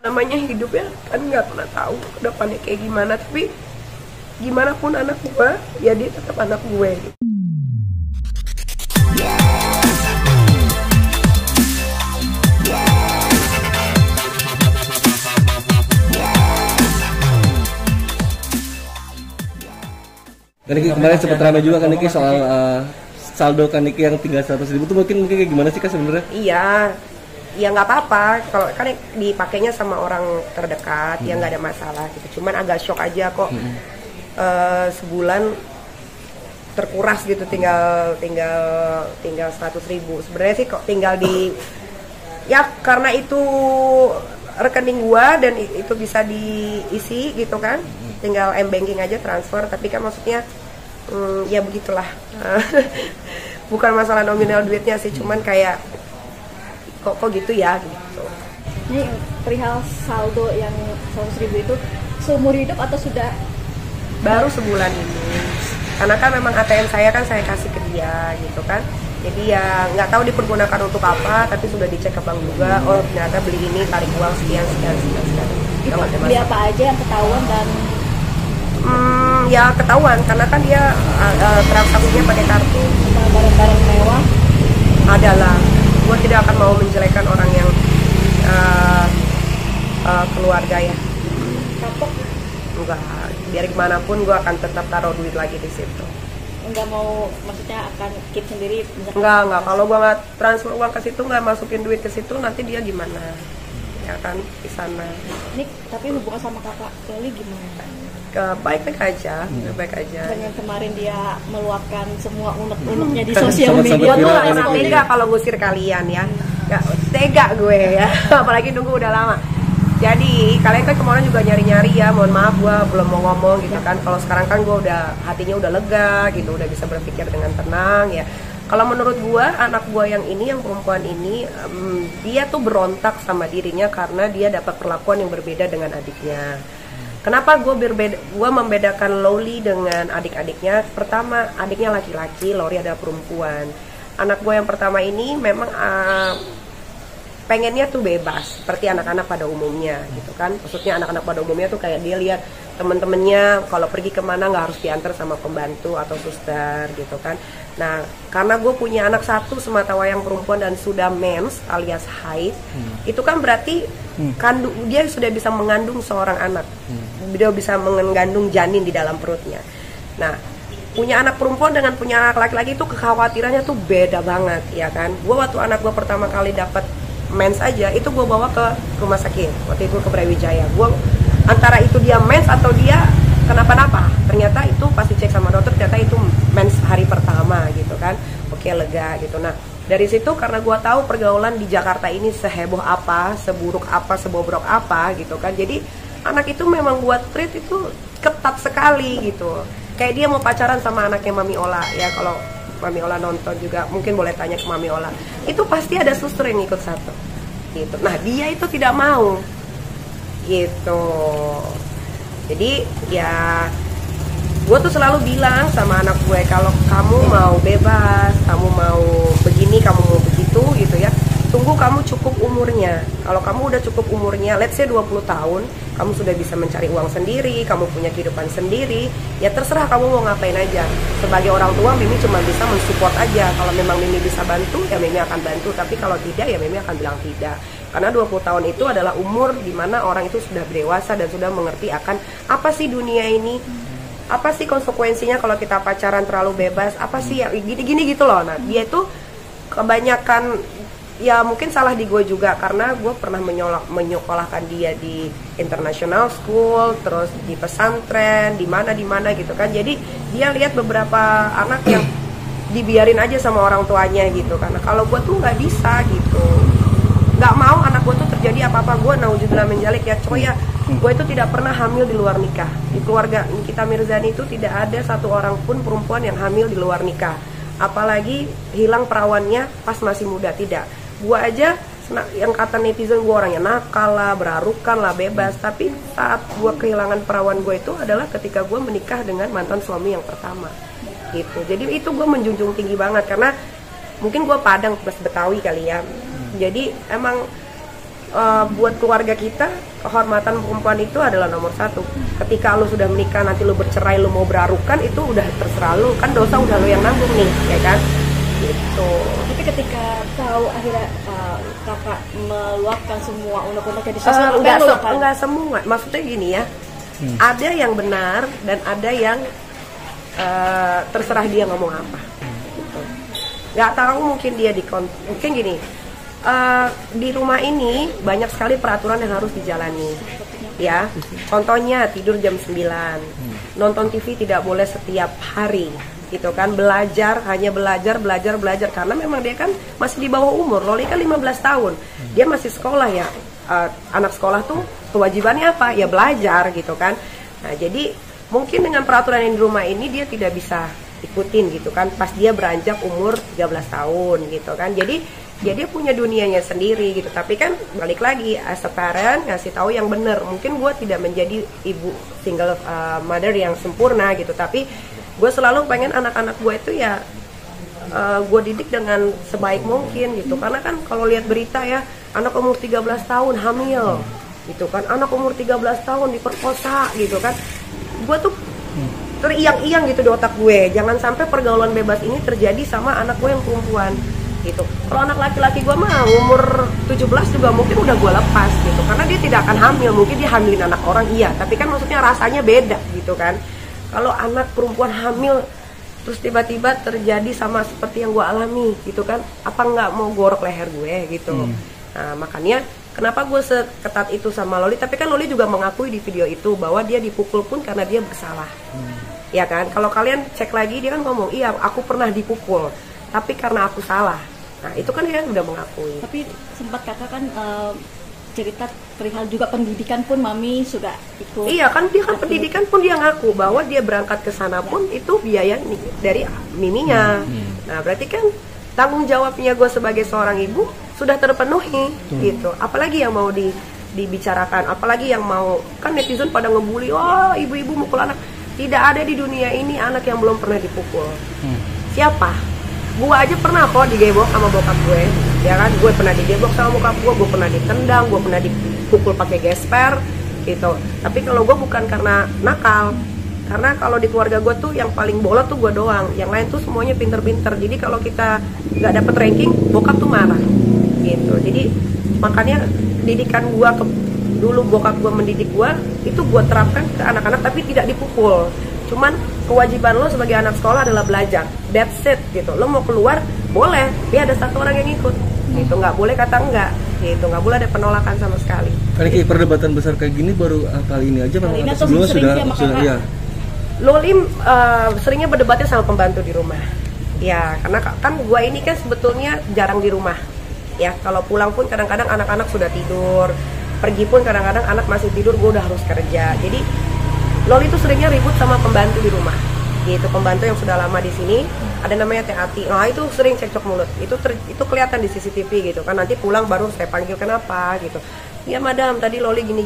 Namanya hidup ya, kan nggak pernah tahu ke depannya kayak gimana, tapi gimana pun anak gue, ya dia tetap anak gue gitu. Kan Niki kemarin sempat ramai juga kan Niki soal saldo kan Niki yang tinggal 100.000 tuh mungkin kayak gimana sih Kak sebenarnya? Iya, ya nggak apa-apa kalau kan dipakainya sama orang terdekat, ya nggak ada masalah gitu. Cuman agak shock aja kok, sebulan terkuras gitu, tinggal 100.000. Sebenarnya sih kok tinggal di, ya karena itu rekening gua dan itu bisa diisi gitu kan, tinggal m-banking aja transfer. Tapi kan maksudnya ya begitulah. Bukan masalah nominal duitnya sih, cuman kayak kok gitu ya gitu. Ini perihal saldo yang 100.000 itu seumur hidup atau sudah? Baru sebulan ini, karena kan memang ATM saya kan saya kasih ke dia gitu kan. Jadi ya nggak tahu dipergunakan untuk apa, tapi sudah dicek ke bank juga. Oh ternyata beli ini tarik uang sekian. Itu beli apa aja yang ketahuan dan? Ya ketahuan karena kan dia transaksinya pakai kartu. Barang-barang mewah Adalah, gue tidak akan mau menjelekan orang yang keluarga ya. kapok, Enggak, biar gimana pun gue akan tetap taruh duit lagi di situ. nggak mau, maksudnya akan keep sendiri misalkan? Enggak, kalau gue nggak transfer uang ke situ, nggak masukin duit ke situ, nanti dia gimana? Ya kan, di sana. Ini tapi hubungan sama kakak Loli gimana? Baik-baik aja, baik aja. Dengan kemarin dia meluapkan semua unek-uneknya di sosial media. Gue tuh Tuh, gak pernah tega kalau ngusir kalian ya, gak tega gue ya. Apalagi nunggu udah lama. Jadi kalian kan kemarin juga nyari-nyari ya, mohon maaf gue belum mau ngomong gitu kan. Kalau sekarang kan gue udah hatinya udah lega gitu, udah bisa berpikir dengan tenang ya. Kalau menurut gue, anak gue yang ini, yang perempuan ini, dia tuh berontak sama dirinya karena dia dapat perlakuan yang berbeda dengan adiknya. Kenapa gue membedakan Loli dengan adik-adiknya? Pertama, adiknya laki-laki, Loli adalah perempuan. Anak gue yang pertama ini memang pengennya tuh bebas, seperti anak-anak pada umumnya gitu kan. Maksudnya anak-anak pada umumnya tuh kayak dia lihat temen-temennya kalau pergi kemana nggak harus diantar sama pembantu atau suster gitu kan. Nah, karena gue punya anak satu sematawayang perempuan dan sudah mens alias haid, itu kan berarti dia sudah bisa mengandung seorang anak. Dia bisa mengandung janin di dalam perutnya. Nah, punya anak perempuan dengan punya anak laki-laki itu kekhawatirannya tuh beda banget ya kan. Gue waktu anak gue pertama kali dapat mens aja, itu gue bawa ke rumah sakit. Waktu itu ke Brawijaya. Gue antara itu dia mens atau dia kenapa-napa. Ternyata itu pasti cek sama dokter, ternyata itu mens hari pertama gitu kan. Oke, lega gitu. Nah, dari situ karena gue tahu pergaulan di Jakarta ini seheboh apa, seburuk apa, sebobrok apa gitu kan. Jadi anak itu memang gue treat itu ketat sekali gitu. Kayak dia mau pacaran sama anaknya Mami Ola ya. Kalau Mami Ola nonton juga mungkin boleh tanya ke Mami Ola. Itu pasti ada suster yang ikut satu gitu. Nah, dia itu tidak mau gitu. Jadi ya gue tuh selalu bilang sama anak gue, kalau kamu mau bebas, kamu mau begini, kamu mau begitu gitu ya, tunggu kamu cukup umurnya. Kalau kamu udah cukup umurnya, let's say 20 tahun, kamu sudah bisa mencari uang sendiri, kamu punya kehidupan sendiri, ya terserah kamu mau ngapain aja. Sebagai orang tua, Mimi cuma bisa mensupport aja. Kalau memang Mimi bisa bantu, ya Mimi akan bantu. Tapi kalau tidak, ya Mimi akan bilang tidak. Karena 20 tahun itu adalah umur dimana orang itu sudah dewasa dan sudah mengerti akan apa sih dunia ini, apa sih konsekuensinya kalau kita pacaran terlalu bebas, apa sih ya gini-gini gitu loh. Nah, dia itu kebanyakan, ya mungkin salah di gue juga karena gue pernah menyekolahkan dia di international school, terus di pesantren, di mana gitu kan. Jadi dia lihat beberapa anak yang dibiarin aja sama orang tuanya gitu. Karena kalau gue tuh nggak bisa gitu, nggak mau anak gue tuh terjadi apa-apa. Gue nauzubillah min dzalik ya coy ya. Gue itu tidak pernah hamil di luar nikah. Di keluarga kita Mirzani itu tidak ada satu orang pun perempuan yang hamil di luar nikah. Apalagi hilang perawannya pas masih muda, tidak. Gue aja yang kata netizen gue orangnya nakal lah, berarukan lah, bebas. Tapi saat gue kehilangan perawan gue itu adalah ketika gue menikah dengan mantan suami yang pertama gitu. Jadi itu gue menjunjung tinggi banget karena mungkin gue Padang plus Betawi kali ya. Jadi emang buat keluarga kita kehormatan perempuan itu adalah nomor satu. Ketika lu sudah menikah, nanti lu bercerai, lu mau berarukan, itu udah terserah lu, kan dosa udah lu yang nanggung nih, ya kan? Gitu. Tapi ketika tahu akhirnya kakak meluapkan semua unek-uneknya di sosmed, Enggak semua, maksudnya gini ya, ada yang benar dan ada yang terserah dia ngomong apa. Gitu. Nggak tahu, mungkin dia mungkin gini. Di rumah ini banyak sekali peraturan yang harus dijalani, ya. Contohnya tidur jam 9, nonton TV tidak boleh setiap hari, gitu kan. Belajar, hanya belajar, karena memang dia kan masih di bawah umur. Loli kan 15 tahun, dia masih sekolah ya. Anak sekolah tuh kewajibannya apa? Ya belajar, gitu kan. Nah, jadi mungkin dengan peraturan yang di rumah ini dia tidak bisa ikutin, gitu kan, pas dia beranjak umur 13 tahun, gitu kan. Jadi dia punya dunianya sendiri, gitu. Tapi kan balik lagi, as a parent ngasih tahu yang benar. Mungkin gue tidak menjadi ibu single mother yang sempurna, gitu, tapi gue selalu pengen anak-anak gue itu ya gue didik dengan sebaik mungkin, gitu. Karena kan kalau lihat berita ya, anak umur 13 tahun hamil, gitu kan, anak umur 13 tahun diperkosa, gitu kan. Gue tuh teriang-iang gitu di otak gue, jangan sampai pergaulan bebas ini terjadi sama anak gue yang perempuan, gitu. Kalau anak laki-laki gue mah umur 17 juga mungkin udah gue lepas, gitu, karena dia tidak akan hamil. Mungkin dia hamilin anak orang, iya, tapi kan maksudnya rasanya beda, gitu kan. Kalau anak perempuan hamil terus tiba-tiba terjadi sama seperti yang gue alami, gitu kan, apa nggak mau gorok leher gue, gitu. Nah, makanya kenapa gue seketat itu sama Loli. Tapi kan Loli juga mengakui di video itu bahwa dia dipukul pun karena dia bersalah, ya kan. Kalau kalian cek lagi, dia kan ngomong, iya aku pernah dipukul, tapi karena aku salah. Nah, itu kan dia udah mengakui. Tapi sempat kakak kan cerita perihal juga pendidikan pun mami sudah ikut. Iya kan, dia kan pendidikan pun dia ngaku bahwa dia berangkat ke sana pun itu biaya dari miminya. Nah, berarti kan tanggung jawabnya gue sebagai seorang ibu sudah terpenuhi, gitu. Apalagi yang mau dibicarakan, apalagi yang mau, kan netizen pada ngebully, oh ibu-ibu mukul anak. Tidak ada di dunia ini anak yang belum pernah dipukul. Siapa? Gue aja pernah kok digebok sama bokap gue, ya kan. Gue pernah digebok sama bokap gue pernah ditendang, gue pernah dipukul pakai gesper, gitu. Tapi kalau gue bukan karena nakal, karena kalau di keluarga gue tuh yang paling bolot tuh gue doang, yang lain tuh semuanya pinter-pinter. Jadi kalau kita nggak dapet ranking, bokap tuh marah, gitu. Jadi makanya didikan gue dulu bokap gue mendidik gue itu gue terapkan ke anak-anak, tapi tidak dipukul. Cuman kewajiban lo sebagai anak sekolah adalah belajar, that's it, gitu. Lo mau keluar boleh, tapi ada satu orang yang ikut, gitu. Nggak boleh kata enggak, gitu. Nggak boleh ada penolakan sama sekali. Kan perdebatan besar kayak gini baru kali ini aja, memang atau sebelumnya sudah ya. Loli seringnya berdebatnya sama pembantu di rumah, ya, karena kan gue ini kan sebetulnya jarang di rumah, ya. Kalau pulang pun kadang-kadang anak-anak sudah tidur, pergi pun kadang-kadang anak masih tidur, gue udah harus kerja. Jadi Loli itu seringnya ribut sama pembantu di rumah, gitu. Pembantu yang sudah lama di sini, ada namanya Teh Ati. Nah, itu sering cekcok mulut. Itu kelihatan di CCTV, gitu kan. Nanti pulang baru saya panggil, kenapa, gitu. Ya madam, tadi Loli gini.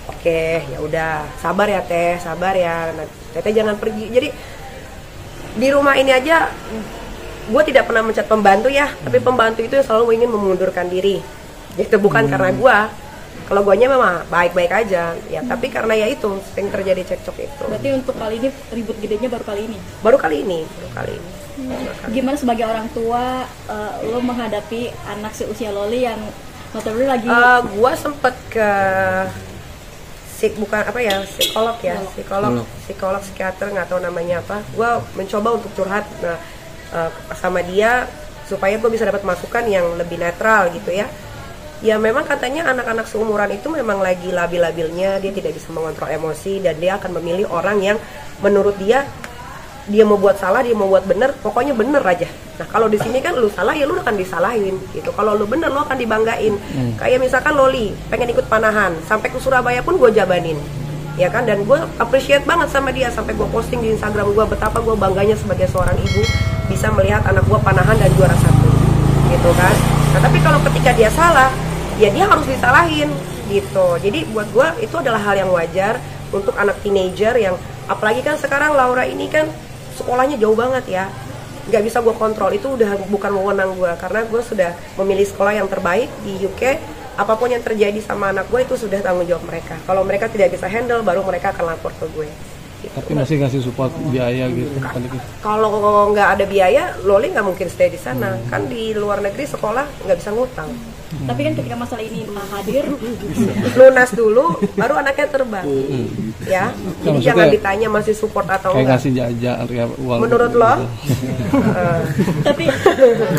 Oke, ya udah, sabar ya Teh, sabar ya. Nah, Teteh jangan pergi. Jadi di rumah ini aja gue tidak pernah mencat pembantu ya, tapi pembantu itu yang selalu ingin memundurkan diri, gitu. Bukan karena gue. Kalau guanya memang baik-baik aja, ya. Tapi karena ya itu sering terjadi cekcok itu. Berarti untuk kali ini ribut gedenya baru kali ini. Baru kali ini. Gimana sebagai orang tua lo menghadapi anak seusia Loli yang notabene lagi? Gua sempet ke psikolog ya, psikolog psikiater, nggak tahu namanya apa. Gua mencoba untuk curhat sama dia supaya gue bisa dapat masukan yang lebih netral, gitu ya. Ya memang katanya anak-anak seumuran itu memang lagi labil-labilnya, dia tidak bisa mengontrol emosi dan dia akan memilih orang yang menurut dia mau buat salah, dia mau buat bener, pokoknya bener aja. Nah kalau di sini kan lu salah ya lu akan disalahin, gitu. Kalau lu bener lu akan dibanggain. Kayak misalkan Loli pengen ikut panahan, sampai ke Surabaya pun gue jabanin, ya kan. Dan gue appreciate banget sama dia, sampai gue posting di Instagram gue betapa gue bangganya sebagai seorang ibu bisa melihat anak gue panahan dan juara 1, gitu kan. Nah tapi kalau ketika dia salah, ya dia harus disalahin, gitu. Jadi buat gue itu adalah hal yang wajar untuk anak teenager yang, apalagi kan sekarang Laura ini kan sekolahnya jauh banget ya, nggak bisa gue kontrol. Itu udah bukan wewenang gue, karena gue sudah memilih sekolah yang terbaik di UK apapun yang terjadi sama anak gue itu sudah tanggung jawab mereka. Kalau mereka tidak bisa handle, baru mereka akan lapor ke gue. Gitu. Tapi masih ngasih support biaya gitu. Kalau nggak ada biaya, Loli nggak mungkin stay di sana. Kan di luar negeri sekolah nggak bisa ngutang. Tapi kan ketika masalah ini hadir, Lunas dulu, baru anaknya terbang. Ya, jadi maksudnya jangan ditanya masih support atau kayak enggak. ngasih jajan ya, uang. Menurut lo? tapi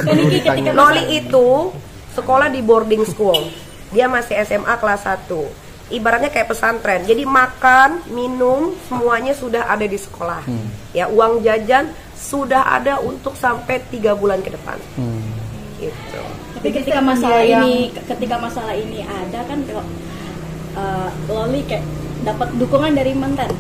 kan Niki ketika Loli itu sekolah di boarding school. Dia masih SMA kelas 1. Ibaratnya kayak pesantren. Jadi makan, minum, semuanya sudah ada di sekolah. Ya, uang jajan sudah ada untuk sampai 3 bulan ke depan. Gitu. Tapi ketika masalah ini ada kan kalau Loli kayak dapat dukungan dari mantan,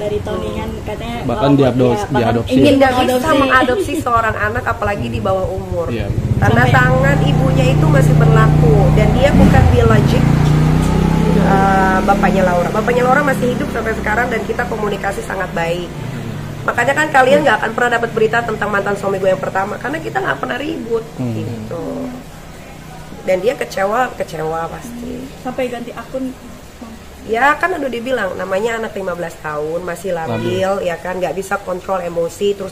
dari Tony kan katanya Bahkan diadopsi. ingin Tidak bisa mengadopsi. mengadopsi seorang anak apalagi di bawah umur. Iya. Tanda Sampai- tangan ibunya itu masih berlaku dan dia bukan biologik. Bapaknya Laura masih hidup sampai sekarang dan kita komunikasi sangat baik. Makanya kan kalian nggak akan pernah dapat berita tentang mantan suami gue yang pertama karena kita nggak pernah ribut gitu. Dan dia kecewa pasti. Sampai ganti akun. Ya kan udah dibilang namanya anak 15 tahun masih labil ya kan, nggak bisa kontrol emosi, terus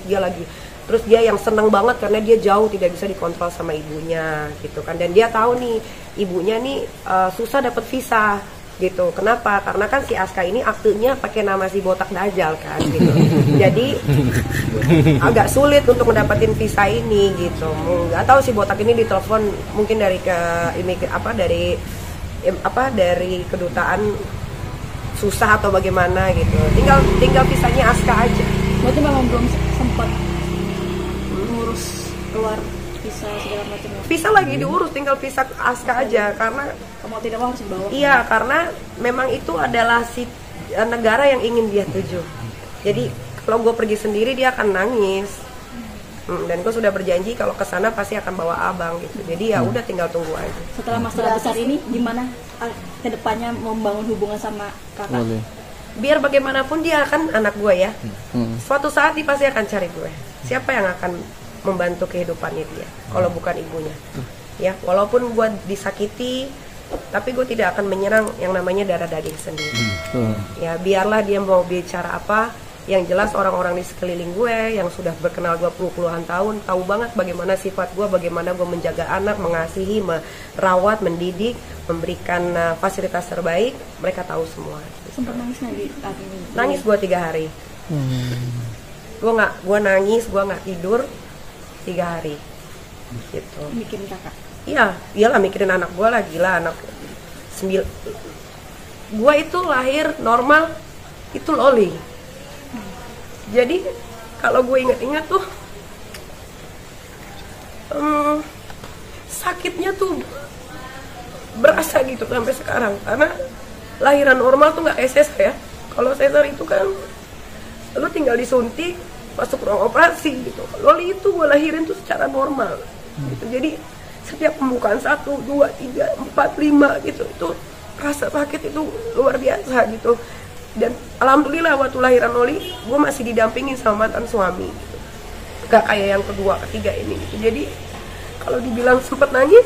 dia yang seneng banget karena dia jauh tidak bisa dikontrol sama ibunya gitu kan, dan dia tahu nih ibunya nih susah dapat visa gitu. Kenapa? Karena kan si Aska ini aktenya pakai nama si botak Dajjal kan gitu. Jadi agak sulit untuk mendapatkan visa ini gitu. Nggak tahu si botak ini ditelepon mungkin dari dari kedutaan susah atau bagaimana gitu. Tinggal visanya Aska aja. Berarti memang belum sempat ngurus keluar visa segala macam. Visa lagi diurus, tinggal visa Aska aja karena Kamu tidak mau harus dibawa. iya, karena memang itu adalah negara yang ingin dia tuju. Jadi kalau gue pergi sendiri dia akan nangis. Dan gue sudah berjanji kalau ke sana pasti akan bawa abang gitu. Jadi ya udah tinggal tunggu aja. Setelah masalah besar ini gimana kedepannya membangun hubungan sama kakak? Boleh. Biar bagaimanapun dia kan anak gue ya. Suatu saat dia pasti akan cari gue. Siapa yang akan membantu kehidupannya dia kalau bukan ibunya? Ya, walaupun gue disakiti, tapi gue tidak akan menyerang yang namanya darah daging sendiri. Ya, biarlah dia mau bicara apa. Yang jelas orang-orang di sekeliling gue yang sudah berkenal gue puluhan tahun tahu banget bagaimana sifat gue, bagaimana gue menjaga anak, mengasihi, merawat, mendidik, memberikan fasilitas terbaik. Mereka tahu semua. Sempat nangis nggak di saat ini? Nangis gue 3 hari. Gue nangis, gue nggak tidur 3 hari. Gitu. Bikin kakak. Iya, iyalah mikirin anak gue lah, gila anak 9. Gue itu lahir normal itu Loli. Jadi kalau gue ingat-ingat tuh sakitnya tuh berasa gitu sampai sekarang karena lahiran normal tuh nggak sesar ya. Kalau sesar itu kan lo tinggal disuntik masuk ruang operasi gitu. Loli itu gue lahirin tuh secara normal gitu. Jadi setiap pembukaan 1, 2, 3, 4, 5 gitu itu rasa sakit itu luar biasa gitu. Dan alhamdulillah waktu lahiran Loli gue masih didampingin sama mantan suami gitu. Gak kayak yang kedua ketiga ini gitu. Jadi kalau dibilang sempet nangis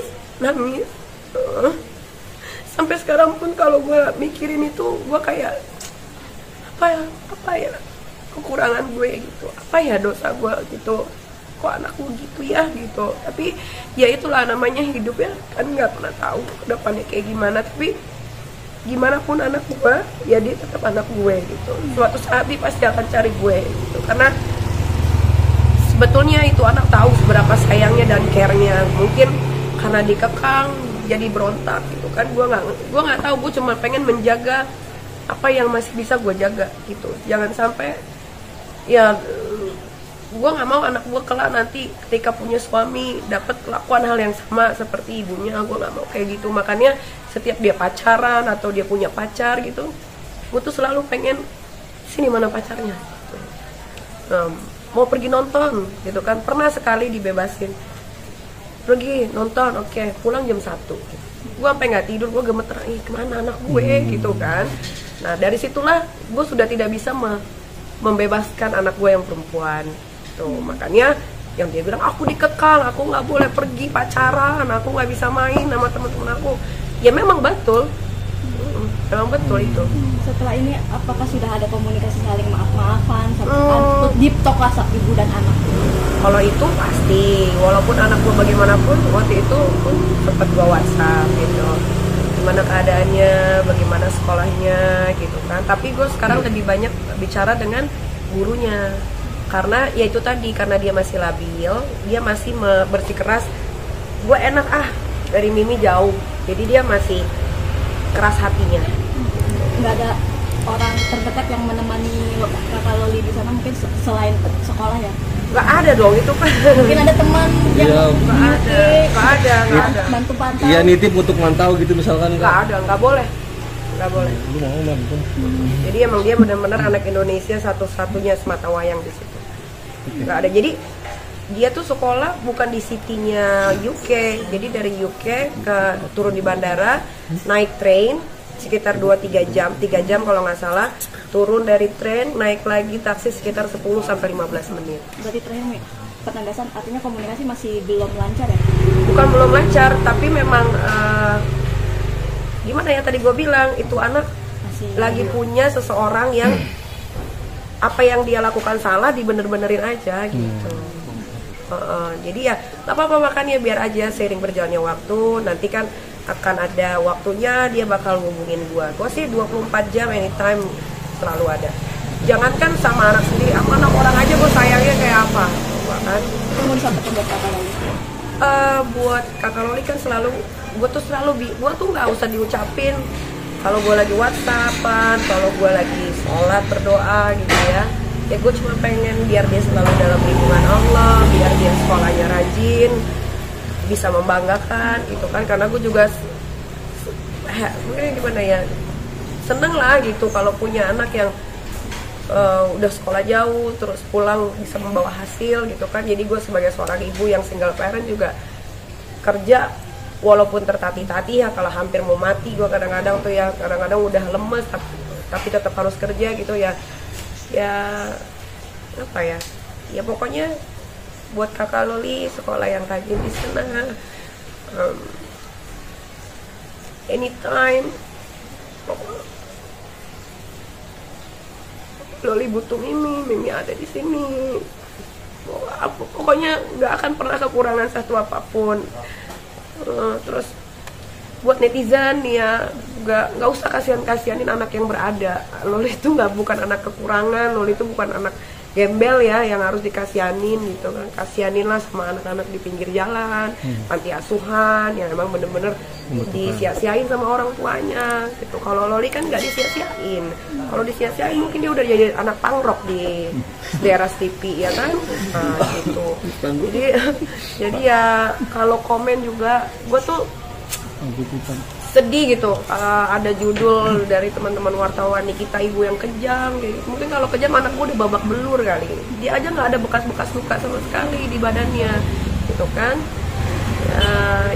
sampai sekarang pun kalau gue mikirin itu gue kayak apa ya kekurangan gue gitu, apa ya dosa gue gitu, kok anakku gitu ya gitu. Tapi ya itulah namanya hidup ya, kan nggak pernah tahu kedepannya kayak gimana. Tapi gimana pun anak gue, ya dia tetap anak gue gitu. Suatu saat dia pasti akan cari gue gitu. Karena sebetulnya itu anak tahu seberapa sayangnya dan care-nya. Mungkin karena dikekang jadi berontak gitu kan. Gue nggak tahu, gue cuma pengen menjaga apa yang masih bisa gue jaga gitu. Jangan sampai ya gue nggak mau anak gue kelak nanti ketika punya suami dapat kelakuan hal yang sama seperti ibunya. Gue nggak mau kayak gitu. Makanya setiap dia pacaran atau dia punya pacar gitu, gue tuh selalu pengen sini mana pacarnya gitu. Mau pergi nonton gitu kan, pernah sekali dibebasin pergi nonton, oke, pulang jam 1 gue sampai nggak tidur, gue gemeter, kemana anak gue gitu kan. Nah dari situlah gue sudah tidak bisa membebaskan anak gue yang perempuan tuh. Makanya yang dia bilang aku dikekang, aku nggak boleh pergi pacaran, aku nggak bisa main sama teman-teman aku. Ya memang betul. Memang betul itu. Setelah ini apakah sudah ada komunikasi saling maaf-maafan satu deep talk lah ibu dan anak? Kalau itu pasti, walaupun anak gue bagaimanapun, waktu itu pun sempat gue WhatsApp gitu, gimana keadaannya, bagaimana sekolahnya gitu kan. Tapi gue sekarang lebih banyak bicara dengan gurunya, karena ya itu tadi, karena dia masih labil, dia masih bersikeras. Gue enak dari Mimi jauh, jadi dia masih keras hatinya. Nggak ada orang terdekat yang menemani kakak Loli di sana mungkin selain sekolah ya? Nggak ada dong itu kan. Mungkin ada teman yang nggak ada bantu pantau. Iya, nitip untuk mantau gitu misalkan. Nggak ada, nggak boleh. Lu mau bantu. Jadi emang dia benar-benar anak Indonesia satu-satunya semata wayang di situ. Nggak ada. Jadi dia tuh sekolah bukan di city-nya UK. Jadi dari UK turun di bandara, naik train sekitar 2-3 jam, 3 jam kalau nggak salah, turun dari train, naik lagi taksi sekitar 10-15 menit. Berarti terakhir penegasan artinya komunikasi masih belum lancar ya? Bukan belum lancar, tapi memang gimana ya, tadi gue bilang itu anak masih lagi punya seseorang yang apa yang dia lakukan salah dibener-benerin aja gitu. Jadi ya nggak apa-apa, makanya biar aja seiring berjalannya waktu, nanti kan akan ada waktunya dia bakal ngubungin gua sih 24 jam anytime selalu ada. Jangankan sama anak sendiri, sama anak orang aja gua sayangnya kayak apa, kan? Mau disampaikan buat kakak Loli? Buat kakak Loli kan selalu, gua tuh nggak usah diucapin. Kalau gua lagi WhatsAppan, kalau gua lagi sholat berdoa gitu ya gue cuma pengen biar dia selalu dalam lindungan Allah, biar dia sekolahnya rajin, bisa membanggakan gitu kan. Karena gue juga mungkin gimana ya, seneng lah gitu kalau punya anak yang udah sekolah jauh terus pulang bisa membawa hasil gitu kan. Jadi gue sebagai seorang ibu yang single parent juga kerja walaupun tertatih-tatih ya, kalau hampir mau mati gue kadang-kadang tuh ya, kadang-kadang udah lemes tapi tetap harus kerja gitu ya apa ya, ya pokoknya buat kakak Loli sekolah yang rajin di sana, anytime Loli butuh Mimi ada di sini. Pokoknya nggak akan pernah kekurangan satu apapun. Terus buat netizen ya, nggak usah kasihanin anak yang berada. Loli itu bukan anak kekurangan, Loli itu bukan anak gembel ya yang harus dikasihanin gitu kan. Kasihaninlah sama anak-anak di pinggir jalan, panti asuhan yang emang bener-bener disia-siain sama orang tuanya gitu. Kalau Loli kan nggak disia-siain. Kalau disia-siain mungkin dia udah jadi anak pangrok di daerah TV ya kan. Nah gitu. Jadi ya kalau komen juga gue tuh sedih gitu. Ada judul dari teman-teman wartawan, Nikita ibu yang kejam gitu. Mungkin kalau kejam anak gue udah babak belur kali. Dia aja nggak ada bekas-bekas luka sama sekali di badannya gitu kan.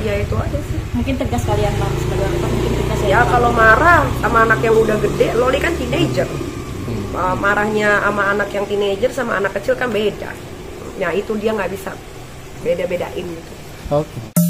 Ya itu aja sih. Mungkin tegas kalian Bang sebagai orang tua, mungkin tegas ya. Kalau marah sama anak yang udah gede, Loli kan teenager. Marahnya sama anak yang teenager sama anak kecil kan beda. Nah itu dia nggak bisa beda-bedain gitu. Oke.